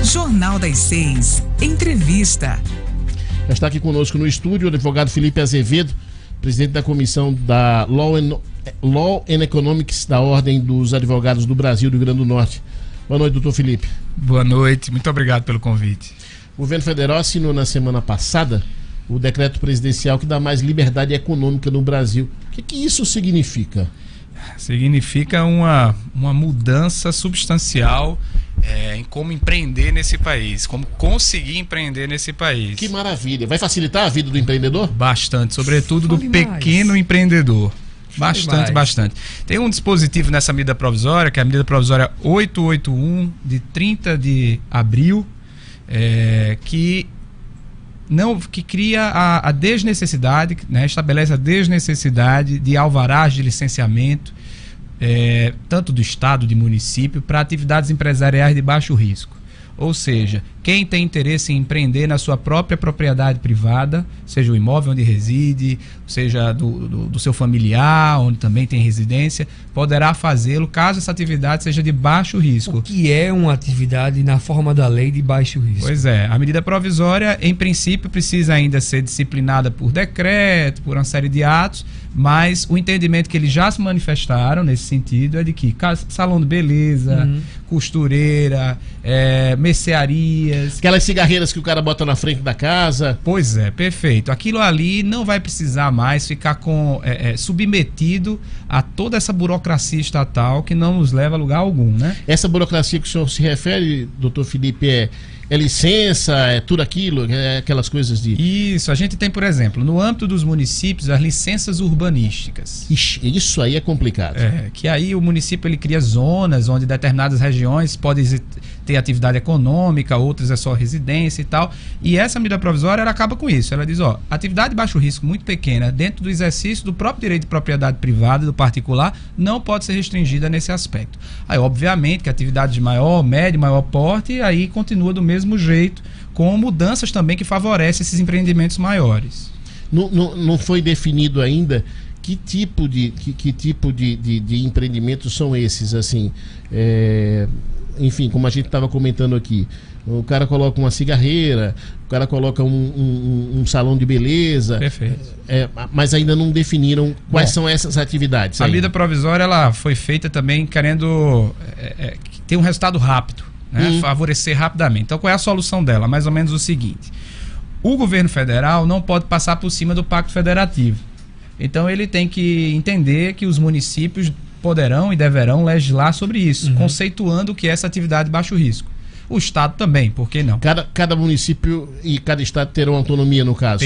Jornal das 6, entrevista. Já está aqui conosco no estúdio o advogado Felipe Azevedo, presidente da comissão da Law and Economics da Ordem dos Advogados do Brasil do Rio Grande do Norte. Boa noite, doutor Felipe. Boa noite, muito obrigado pelo convite. O governo federal assinou na semana passada o decreto presidencial que dá mais liberdade econômica no Brasil. O que isso significa? Significa uma mudança substancial em como empreender nesse país, como conseguir empreender nesse país. Que maravilha! Vai facilitar a vida do empreendedor? Bastante, sobretudo do pequeno empreendedor. Bastante. Tem um dispositivo nessa medida provisória, que é a medida provisória 881, de 30 de abril, que cria a desnecessidade, né, estabelece a desnecessidade de alvarás de licenciamento, tanto do Estado, de município, para atividades empresariais de baixo risco. Ou seja, quem tem interesse em empreender na sua própria propriedade privada, seja o imóvel onde reside, seja do seu familiar, onde também tem residência, poderá fazê-lo caso essa atividade seja de baixo risco. O que é uma atividade na forma da lei de baixo risco? Pois é, a medida provisória, em princípio, precisa ainda ser disciplinada por decreto, por uma série de atos, mas o entendimento que eles já se manifestaram nesse sentido é de que salão de beleza, costureira, mercearias... Aquelas cigarreiras que o cara bota na frente da casa. Pois é, perfeito. Aquilo ali não vai precisar mais ficar submetido a toda essa burocracia estatal que não nos leva a lugar algum, né? Essa burocracia que o senhor se refere, doutor Felipe, é licença, é tudo aquilo, é aquelas coisas de... Isso, a gente tem, por exemplo, no âmbito dos municípios, as licenças urbanísticas. Ixi, isso aí é complicado. Que aí o município ele cria zonas onde determinadas regiões podem ter atividade econômica, outras é só residência e tal. E essa medida provisória, ela acaba com isso. Ela diz, atividade de baixo risco muito pequena, dentro do exercício do próprio direito de propriedade privada, do particular, não pode ser restringida nesse aspecto. Aí, obviamente, que atividade de maior, médio, maior porte, aí continua do mesmo jeito, com mudanças também que favorecem esses empreendimentos maiores. Não foi definido ainda que tipo de empreendimentos são esses, assim, enfim, como a gente estava comentando aqui, o cara coloca uma cigarreira, o cara coloca um salão de beleza. Perfeito. Mas ainda não definiram quais são essas atividades. A medida provisória ela foi feita também querendo ter um resultado rápido, né? Favorecer rapidamente. Então qual é a solução dela? Mais ou menos o seguinte: o governo federal não pode passar por cima do Pacto Federativo. Então ele tem que entender que os municípios poderão e deverão legislar sobre isso, conceituando o que é essa atividade de baixo risco. O Estado também, por que não? Cada município e cada Estado terão autonomia, no caso,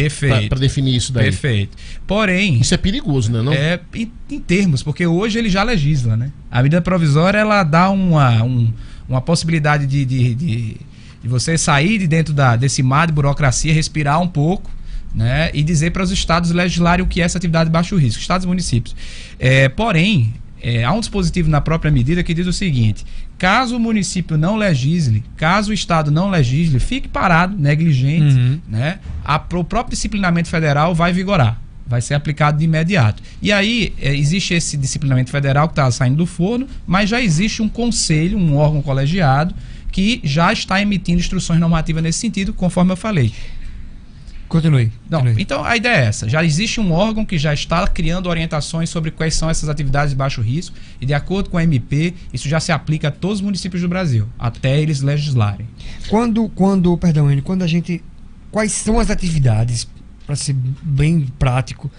para definir isso daí. Perfeito. Porém... Isso é perigoso, né? Não? Em termos, porque hoje ele já legisla, né? A medida provisória, ela dá uma possibilidade de você sair de dentro desse mar de burocracia, respirar um pouco, né? E dizer para os estados legislarem o que é essa atividade de baixo risco, estados e municípios. Porém, há um dispositivo na própria medida que diz o seguinte: caso o município não legisle, caso o Estado não legisle, fique parado, negligente, né? O próprio disciplinamento federal vai vigorar, vai ser aplicado de imediato. E aí existe esse disciplinamento federal que está saindo do forno, mas já existe um conselho, um órgão colegiado, que já está emitindo instruções normativas nesse sentido, conforme eu falei. Continue. Então a ideia é essa: já existe um órgão que já está criando orientações sobre quais são essas atividades de baixo risco, e de acordo com a MP, isso já se aplica a todos os municípios do Brasil, até eles legislarem. Quais são as atividades, para ser bem prático,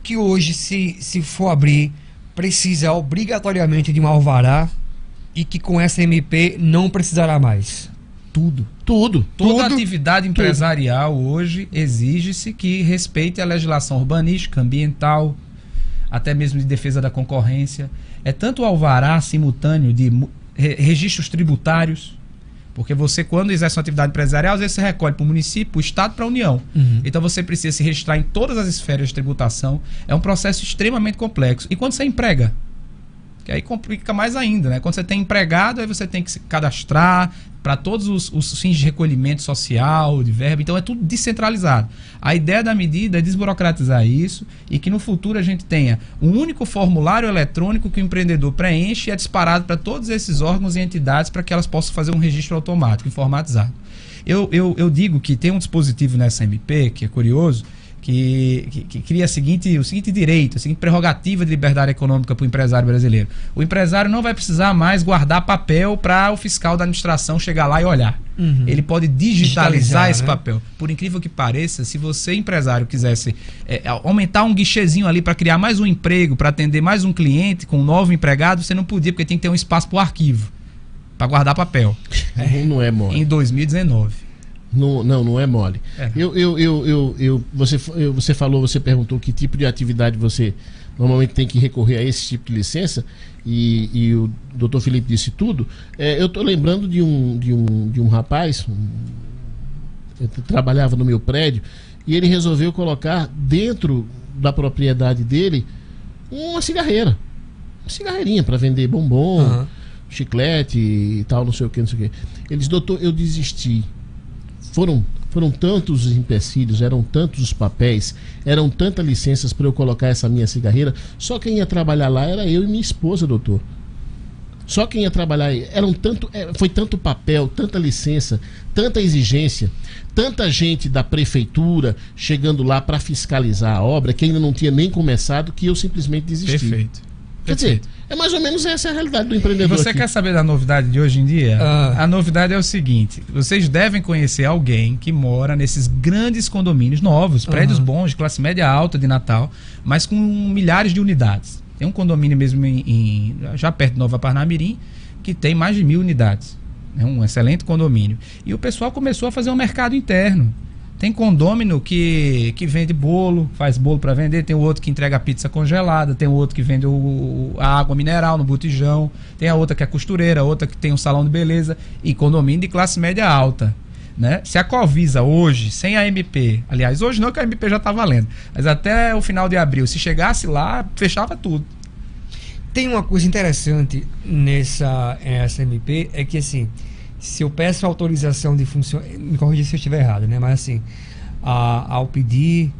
que hoje, se for abrir, precisa obrigatoriamente de um alvará e que com essa MP não precisará mais? Toda atividade empresarial hoje exige-se que respeite a legislação urbanística, ambiental, até mesmo de defesa da concorrência. É tanto o alvará simultâneo de registros tributários, porque você, quando exerce uma atividade empresarial, às vezes você recolhe para o município, para o Estado, para a União. Então você precisa se registrar em todas as esferas de tributação. É um processo extremamente complexo. E quando você emprega? Que aí complica mais ainda, né? Quando você tem empregado, aí você tem que se cadastrar para todos os fins de recolhimento social, de verba. Então é tudo descentralizado. A ideia da medida é desburocratizar isso e que no futuro a gente tenha um único formulário eletrônico que o empreendedor preenche e é disparado para todos esses órgãos e entidades para que elas possam fazer um registro automático, informatizado. Eu digo que tem um dispositivo nessa MP, que é curioso, que cria o seguinte direito, a seguinte prerrogativa de liberdade econômica para o empresário brasileiro. O empresário não vai precisar mais guardar papel para o fiscal da administração chegar lá e olhar. Ele pode digitalizar esse papel. Por incrível que pareça, se você, empresário, quisesse aumentar um guichezinho ali para criar mais um emprego, para atender mais um cliente com um novo empregado, você não podia, porque tem que ter um espaço para o arquivo, para guardar papel. Não é mole. Em 2019. Não é mole. Você perguntou que tipo de atividade você normalmente tem que recorrer a esse tipo de licença, e o doutor Felipe disse tudo. Eu estou lembrando de um rapaz, eu trabalhava no meu prédio, e ele resolveu colocar dentro da propriedade dele uma cigarreirinha para vender bombom, chiclete e tal, não sei o que. Ele disse: doutor, eu desisti. Foram tantos os empecilhos, eram tantos os papéis, eram tantas licenças para eu colocar essa minha cigarreira. Só quem ia trabalhar lá era eu e minha esposa, doutor. Só quem ia trabalhar aí. Foi tanto papel, tanta licença, tanta exigência, tanta gente da prefeitura chegando lá para fiscalizar a obra, que ainda não tinha nem começado, que eu simplesmente desisti. Perfeito. Quer dizer, é mais ou menos essa a realidade do empreendedor. Você aqui. Quer saber da novidade de hoje em dia? A novidade é o seguinte: vocês devem conhecer alguém que mora nesses grandes condomínios novos, prédios bons, de classe média alta de Natal, mas com milhares de unidades. Tem um condomínio mesmo já perto de Nova Parnamirim, que tem mais de 1.000 unidades. É um excelente condomínio. E o pessoal começou a fazer um mercado interno. Tem condômino que vende bolo, faz bolo para vender, tem o outro que entrega pizza congelada, tem o outro que vende a água mineral no botijão, tem a outra que é costureira, a outra que tem um salão de beleza, e condomínio de classe média alta. Né? Se a Covisa hoje, sem a MP, aliás, hoje não, que a MP já está valendo, mas até o final de abril, se chegasse lá, fechava tudo. Tem uma coisa interessante nessa MP, é que assim, se eu peço autorização de funcionamento, me corrija se eu estiver errado, né? Mas assim, ao pedir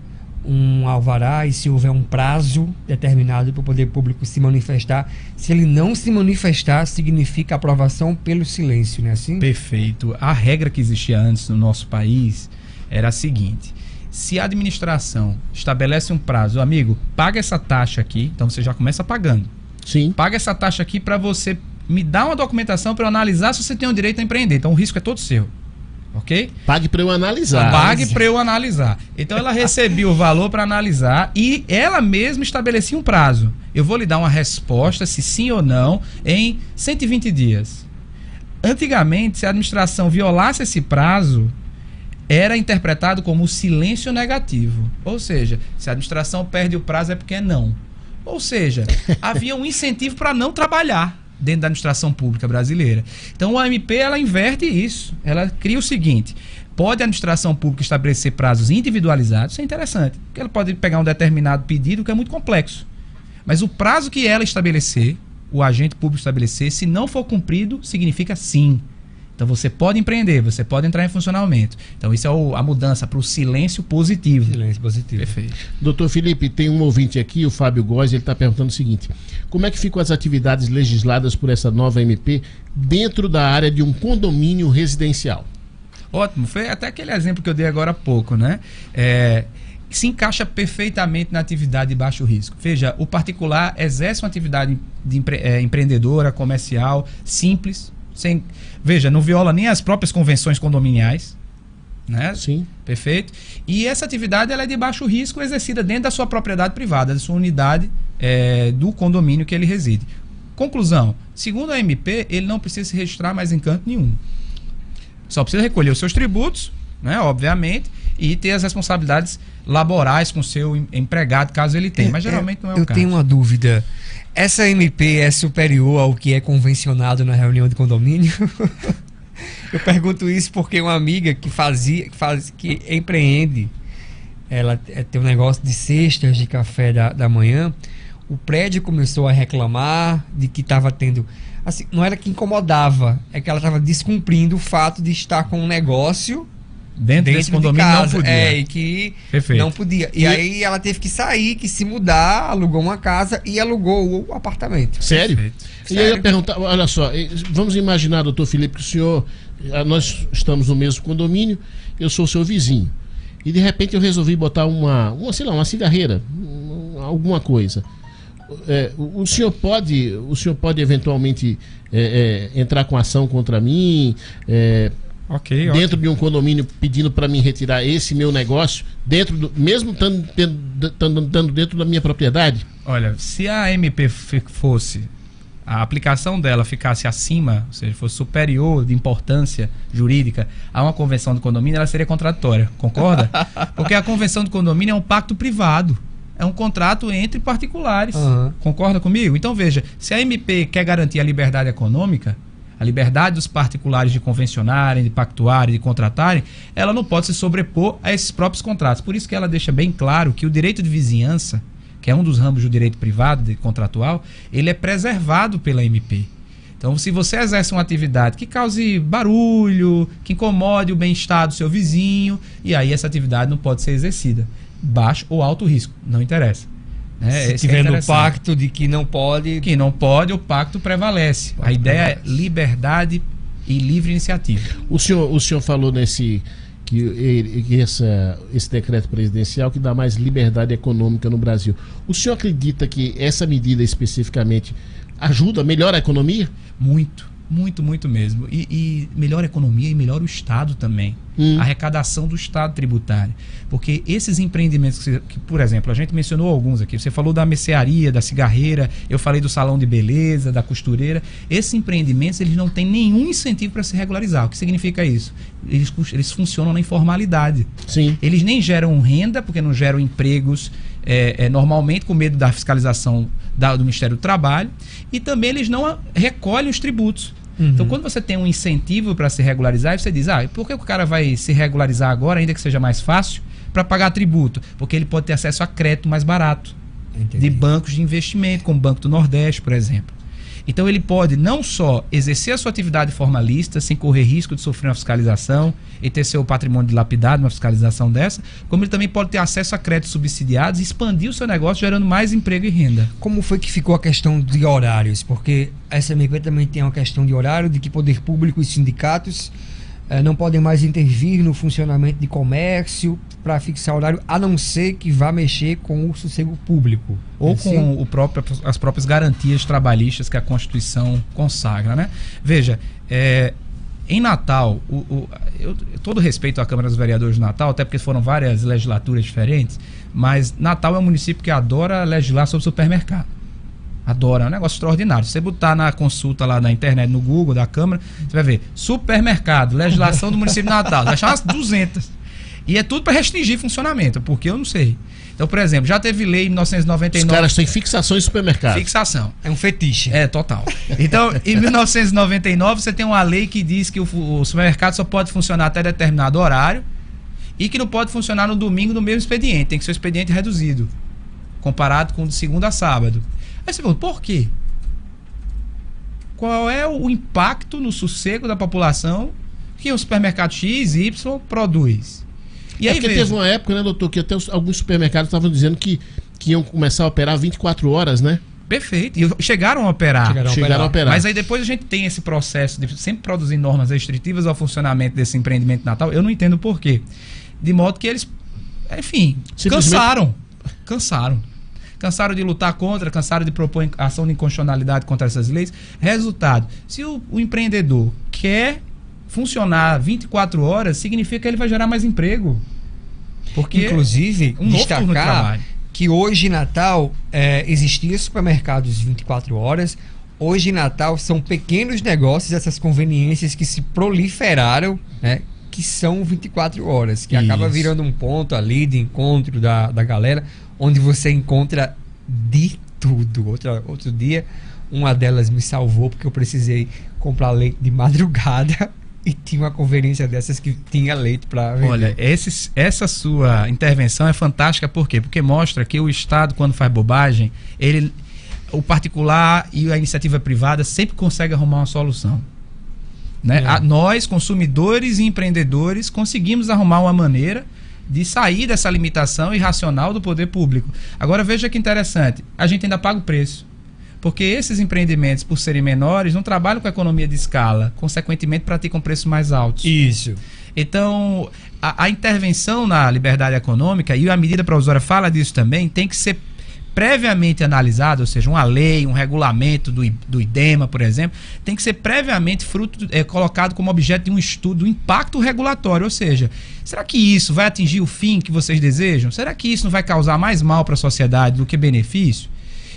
um alvará, e se houver um prazo determinado para o poder público se manifestar, se ele não se manifestar, significa aprovação pelo silêncio, não é assim? Perfeito. A regra que existia antes no nosso país era a seguinte: se a administração estabelece um prazo, amigo, paga essa taxa aqui, então você já começa pagando. Sim. Paga essa taxa aqui para você me dar uma documentação para eu analisar se você tem o direito a empreender. Então o risco é todo seu. Ok? Pague para eu analisar. Pague para eu analisar. Então ela recebia o valor para analisar e ela mesma estabelecia um prazo. Eu vou lhe dar uma resposta, se sim ou não, em 120 dias. Antigamente, se a administração violasse esse prazo, era interpretado como silêncio negativo. Ou seja, se a administração perde o prazo é porque é não. Ou seja, havia um incentivo para não trabalhar dentro da administração pública brasileira. Então a MP ela inverte isso. Ela cria o seguinte: pode a administração pública estabelecer prazos individualizados, isso é interessante, porque ela pode pegar um determinado pedido que é muito complexo. Mas o prazo que ela estabelecer, o agente público estabelecer, se não for cumprido, significa sim. Então você pode empreender, você pode entrar em funcionamento. Então isso é a mudança para o silêncio positivo. Silêncio positivo. Perfeito. Doutor Felipe, tem um ouvinte aqui, o Fábio Góes, ele está perguntando o seguinte: como é que ficam as atividades legisladas por essa nova MP dentro da área de um condomínio residencial? Ótimo, foi até aquele exemplo que eu dei agora há pouco, né? Se encaixa perfeitamente na atividade de baixo risco. Veja, o particular exerce uma atividade empreendedora, comercial, simples, veja, não viola nem as próprias convenções condominiais, né? Sim. Perfeito. E essa atividade ela é de baixo risco, exercida dentro da sua propriedade privada, da sua unidade do condomínio que ele reside. Conclusão: segundo a MP, ele não precisa se registrar mais em canto nenhum. Só precisa recolher os seus tributos, né, obviamente, e ter as responsabilidades laborais com o seu empregado, caso ele tenha. Mas geralmente não é o caso. Eu tenho uma dúvida. Essa MP é superior ao que é convencionado na reunião de condomínio? Eu pergunto isso porque uma amiga que empreende, ela tem um negócio de cestas de café da manhã. o prédio começou a reclamar de que estava tendo... Assim, não era que incomodava, é que ela estava descumprindo o fato de estar com um negócio dentro desse condomínio de casa, não podia. E que Perfeito. não podia. E aí ela teve que sair, que se mudar, alugou uma casa e alugou o apartamento. Sério? Perfeito. E aí eu ia perguntar, olha só, vamos imaginar, doutor Felipe, que o senhor, nós estamos no mesmo condomínio, eu sou seu vizinho. E de repente eu resolvi botar uma cigarreira, alguma coisa. O senhor pode eventualmente entrar com ação contra mim, dentro de um condomínio, pedindo para mim retirar esse meu negócio, mesmo estando dentro da minha propriedade? Olha, se a MP a aplicação dela ficasse acima, ou seja, fosse superior de importância jurídica a uma convenção de condomínio, ela seria contraditória, concorda? Porque a convenção de condomínio é um pacto privado, é um contrato entre particulares, concorda comigo? Então veja, se a MP quer garantir a liberdade econômica, a liberdade dos particulares de convencionarem, de pactuarem, de contratarem, ela não pode se sobrepor a esses próprios contratos. Por isso que ela deixa bem claro que o direito de vizinhança, que é um dos ramos do direito privado e contratual, ele é preservado pela MP. Então, se você exerce uma atividade que cause barulho, que incomode o bem-estar do seu vizinho, e aí essa atividade não pode ser exercida. Baixo ou alto risco, não interessa. Se tiver no pacto de que não pode... Que não pode, o pacto prevalece. A ideia é liberdade e livre iniciativa. O senhor falou que esse decreto presidencial que dá mais liberdade econômica no Brasil. O senhor acredita que essa medida especificamente melhora a economia? Muito, muito, muito mesmo. E melhora a economia e melhora o Estado também. A arrecadação do Estado tributário. Porque esses empreendimentos, que, por exemplo, a gente mencionou alguns aqui. Você falou da mercearia, da cigarreira, eu falei do salão de beleza, da costureira. Esses empreendimentos, eles não têm nenhum incentivo para se regularizar. O que significa isso? Eles funcionam na informalidade. Sim. Eles nem geram renda, porque não geram empregos, normalmente com medo da fiscalização do Ministério do Trabalho. E também eles não recolhem os tributos. Então, quando você tem um incentivo para se regularizar, você diz, por que o cara vai se regularizar agora, ainda que seja mais fácil, para pagar tributo? Porque ele pode ter acesso a crédito mais barato. Entendi. De bancos de investimento, como o Banco do Nordeste, por exemplo. Então, ele pode não só exercer a sua atividade formalista, sem correr risco de sofrer uma fiscalização e ter seu patrimônio dilapidado numa fiscalização dessa, como ele também pode ter acesso a créditos subsidiados e expandir o seu negócio, gerando mais emprego e renda. Como foi que ficou a questão de horários? Porque essa MP também tem uma questão de horário, de que poder público e sindicatos não podem mais intervir no funcionamento de comércio para fixar horário, a não ser que vá mexer com o sossego público. Ou com as próprias garantias trabalhistas que a Constituição consagra, né? Veja, em Natal, todo respeito à Câmara dos Vereadores de Natal, até porque foram várias legislaturas diferentes, mas Natal é um município que adora legislar sobre supermercado. Adora, é um negócio extraordinário. Se você botar na consulta lá na internet, no Google da Câmara, você vai ver supermercado, legislação do município de Natal. Vai achar umas 200. E é tudo para restringir funcionamento, porque eu não sei. Então, por exemplo, já teve lei em 1999... Os caras têm fixação em supermercado. Fixação. É um fetiche. Total. Então, em 1999, você tem uma lei que diz que o supermercado só pode funcionar até determinado horário e que não pode funcionar no domingo no mesmo expediente. Tem que ser um expediente reduzido, comparado com de segunda a sábado. Aí você pergunta, por quê? Qual é o impacto no sossego da população que um supermercado X, Y produz? E aí porque teve uma época, né, doutor, que até alguns supermercados estavam dizendo que iam começar a operar 24 horas, né? Perfeito. E chegaram a operar. Chegaram a operar. Mas aí depois a gente tem esse processo de sempre produzir normas restritivas ao funcionamento desse empreendimento de Natal. Eu não entendo por quê. De modo que eles, enfim, cansaram de lutar contra, cansaram de propor ação de inconstitucionalidade contra essas leis. Resultado, se o empreendedor quer funcionar 24 horas, significa que ele vai gerar mais emprego. Porque inclusive, destacar que hoje em Natal existiam supermercados 24 horas. Hoje em Natal são pequenos negócios, essas conveniências que se proliferaram, né? Que são 24 horas, que acaba virando um ponto ali de encontro da galera, onde você encontra de tudo. Outro dia, uma delas me salvou porque eu precisei comprar leite de madrugada e tinha uma conveniência dessas que tinha leite para vender. Olha, essa sua intervenção é fantástica, por quê? Porque mostra que o Estado, quando faz bobagem, ele o particular e a iniciativa privada sempre conseguem arrumar uma solução. Né? Nós, consumidores e empreendedores, conseguimos arrumar uma maneira de sair dessa limitação irracional do poder público. Agora veja que interessante, a gente ainda paga o preço. Porque esses empreendimentos, por serem menores, não trabalham com a economia de escala, consequentemente praticam preços mais altos. Isso. Então, a intervenção na liberdade econômica, e a medida provisória fala disso também, tem que ser previamente analisado, ou seja, uma lei, um regulamento do IDEMA, por exemplo, tem que ser previamente colocado como objeto de um estudo do impacto regulatório, ou seja, será que isso vai atingir o fim que vocês desejam? Será que isso não vai causar mais mal para a sociedade do que benefício?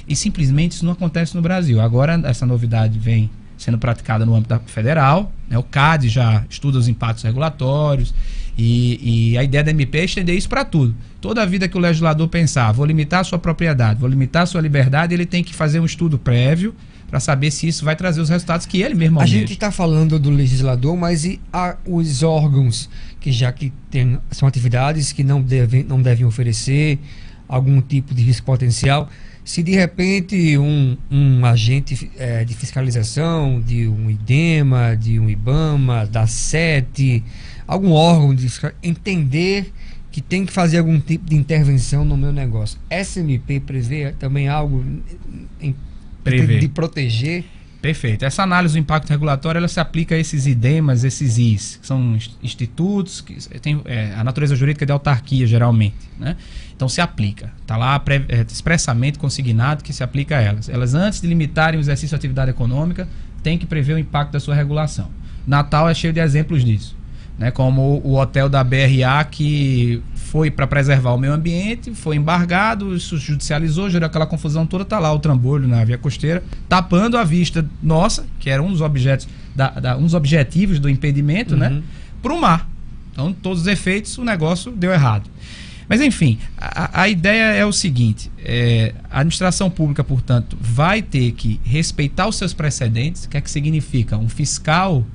E simplesmente isso não acontece no Brasil. Agora essa novidade vem sendo praticada no âmbito federal, né? O CAD já estuda os impactos regulatórios e a ideia da MP é estender isso para tudo. Toda a vida que o legislador pensar, vou limitar a sua propriedade, vou limitar a sua liberdade, ele tem que fazer um estudo prévio para saber se isso vai trazer os resultados que ele mesmo almeja. A gente está falando do legislador, mas e os órgãos que são atividades que não devem oferecer algum tipo de risco potencial? Se de repente um agente de fiscalização, de um IDEMA, de um IBAMA, da SET, algum órgão de entender que tem que fazer algum tipo de intervenção no meu negócio, SMP prevê também algo de proteger? Perfeito. Essa análise do impacto regulatório, ela se aplica a esses IDEMAs, esses IS, que são institutos que têm a natureza jurídica de autarquia, geralmente, né? Então se aplica. Está lá expressamente consignado que se aplica a elas. Elas, antes de limitarem o exercício da atividade econômica, têm que prever o impacto da sua regulação. Natal é cheio de exemplos disso, né? Como o hotel da BRA, que foi para preservar o meio ambiente, foi embargado, isso judicializou, gerou aquela confusão toda, está lá o trambolho na via costeira, tapando a vista nossa, que era um dos objetos, um dos objetivos do impedimento, né, para o mar. Então, todos os efeitos, o negócio deu errado. Mas, enfim, a ideia é o seguinte, a administração pública, portanto, vai ter que respeitar os seus precedentes. O que é que significa? Um fiscal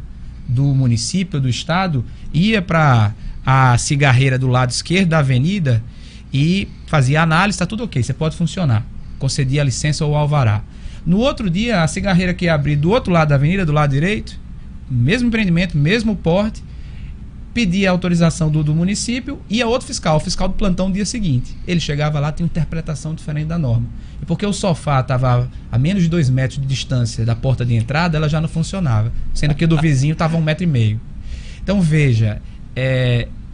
do município, do estado, ia para a cigarreira do lado esquerdo da avenida e fazia análise, está tudo ok, você pode funcionar, concedia a licença ou o alvará. No outro dia, a cigarreira que ia abrir do outro lado da avenida, do lado direito, mesmo empreendimento, mesmo porte, pedia a autorização do município, ia outro fiscal, o fiscal do plantão no dia seguinte. Ele chegava lá, tinha uma interpretação diferente da norma. E porque o sofá estava a menos de 2 metros de distância da porta de entrada, ela já não funcionava, sendo que o do vizinho estava a 1,5 metro. Então veja,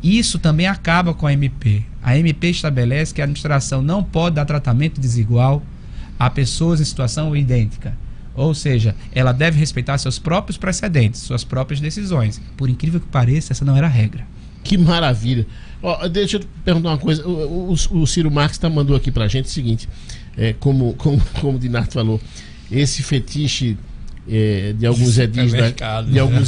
isso também acaba com a MP. A MP estabelece que a administração não pode dar tratamento desigual a pessoas em situação idêntica. Ou seja, ela deve respeitar seus próprios precedentes, suas próprias decisões. Por incrível que pareça, essa não era a regra. Que maravilha. Deixa eu te perguntar uma coisa. O Ciro Marques mandou aqui pra gente o seguinte, como o Dinardo falou, esse fetiche de alguns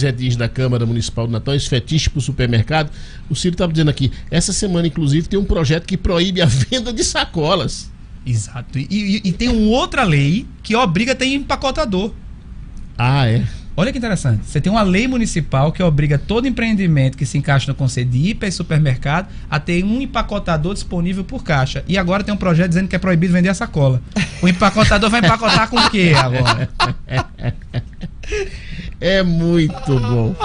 edis da Câmara Municipal de Natal, esse fetiche pro supermercado, o Ciro estava dizendo aqui, essa semana inclusive tem um projeto que proíbe a venda de sacolas. Exato. E tem uma outra lei que obriga a ter empacotador. Ah, é? Olha que interessante. Você tem uma lei municipal que obriga todo empreendimento que se encaixa no conceito de hiper supermercado a ter um empacotador disponível por caixa. E agora tem um projeto dizendo que é proibido vender a sacola. O empacotador vai empacotar com o quê agora? É muito bom.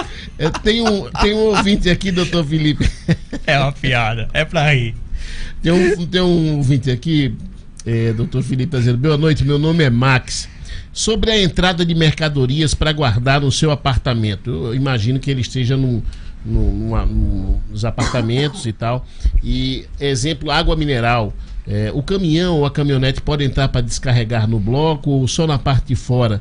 Tem um ouvinte aqui, doutor Felipe. É uma piada. É pra rir. Tem um ouvinte aqui, doutor Felipe, tá dizendo: boa noite, meu nome é Max. Sobre a entrada de mercadorias para guardar no seu apartamento, eu imagino que ele esteja nos apartamentos e tal. E, exemplo, água mineral. O caminhão ou a caminhonete pode entrar para descarregar no bloco ou só na parte de fora?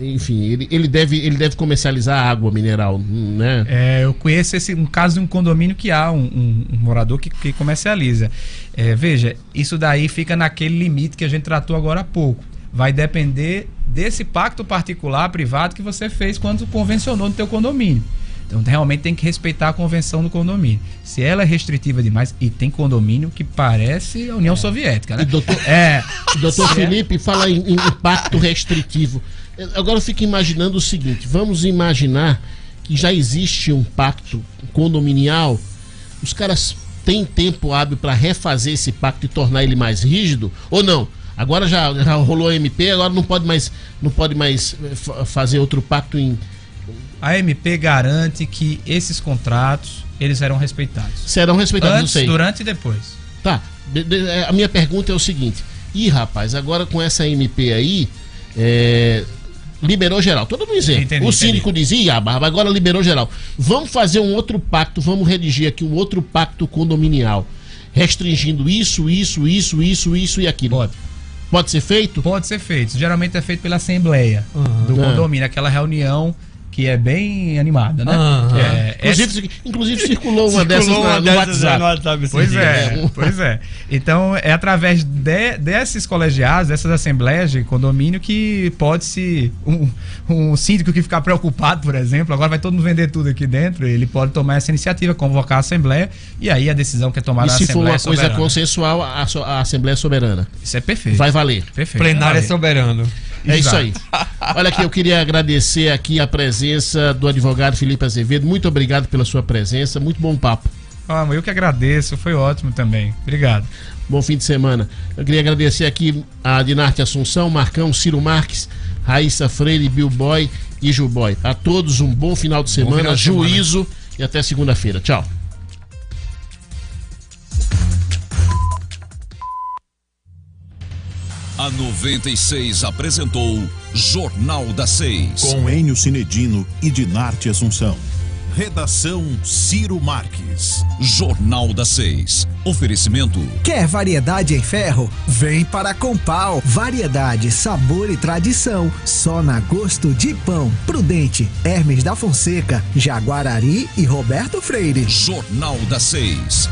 Enfim, ele deve comercializar água mineral, né? Eu conheço um caso de um condomínio que há um morador que comercializa. Veja, isso daí fica naquele limite que a gente tratou agora há pouco. Vai depender desse pacto particular, privado, que você fez quando convencionou no teu condomínio. Então, realmente tem que respeitar a convenção do condomínio. Se ela é restritiva demais, e tem condomínio que parece a União Soviética, né? Doutor Felipe fala em pacto restritivo. Agora eu fico imaginando o seguinte, vamos imaginar que já existe um pacto condominial, os caras têm tempo hábil para refazer esse pacto e tornar ele mais rígido, ou não? Agora já rolou a MP, agora não pode mais fazer outro pacto em... A MP garante que esses contratos, eles serão respeitados. Serão respeitados, antes, não sei. Durante e depois. Tá, a minha pergunta é o seguinte. Rapaz, agora com essa MP aí, liberou geral. Todo mundo dizendo. O síndico dizia, agora liberou geral. Vamos fazer um outro pacto, vamos redigir aqui um outro pacto condominial, restringindo isso e aquilo. Pode ser feito? Pode ser feito. Geralmente é feito pela assembleia do condomínio, aquela reunião que é bem animada, né? Inclusive circulou uma dessas no WhatsApp. Pois é. Então é através desses colegiados, dessas assembleias de condomínio que pode-se um síndico que ficar preocupado, por exemplo, agora vai todo mundo vender tudo aqui dentro, ele pode tomar essa iniciativa, convocar a assembleia e aí a decisão que é tomada na assembleia. E se for uma coisa consensual, a assembleia é soberana. Isso é perfeito. Vai valer. Perfeito. Plenário é soberano. É isso aí. Olha aqui, eu queria agradecer aqui a presença do advogado Felipe Azevedo. Muito obrigado pela sua presença. Muito bom papo. Eu que agradeço. Foi ótimo também. Obrigado. Bom fim de semana. Eu queria agradecer aqui a Dinarte Assunção, Marcão, Ciro Marques, Raíssa Freire, Bill Boy e Ju Boy. A todos um bom final de semana, juízo e até segunda-feira. Tchau. A 96 apresentou Jornal da 6. Com Enio Cinedino e Dinarte Assunção. Redação Ciro Marques. Jornal da 6. Oferecimento. Quer variedade em ferro? Vem para Compal. Variedade, sabor e tradição. Só na Gosto de Pão. Prudente, Hermes da Fonseca, Jaguarari e Roberto Freire. Jornal da 6.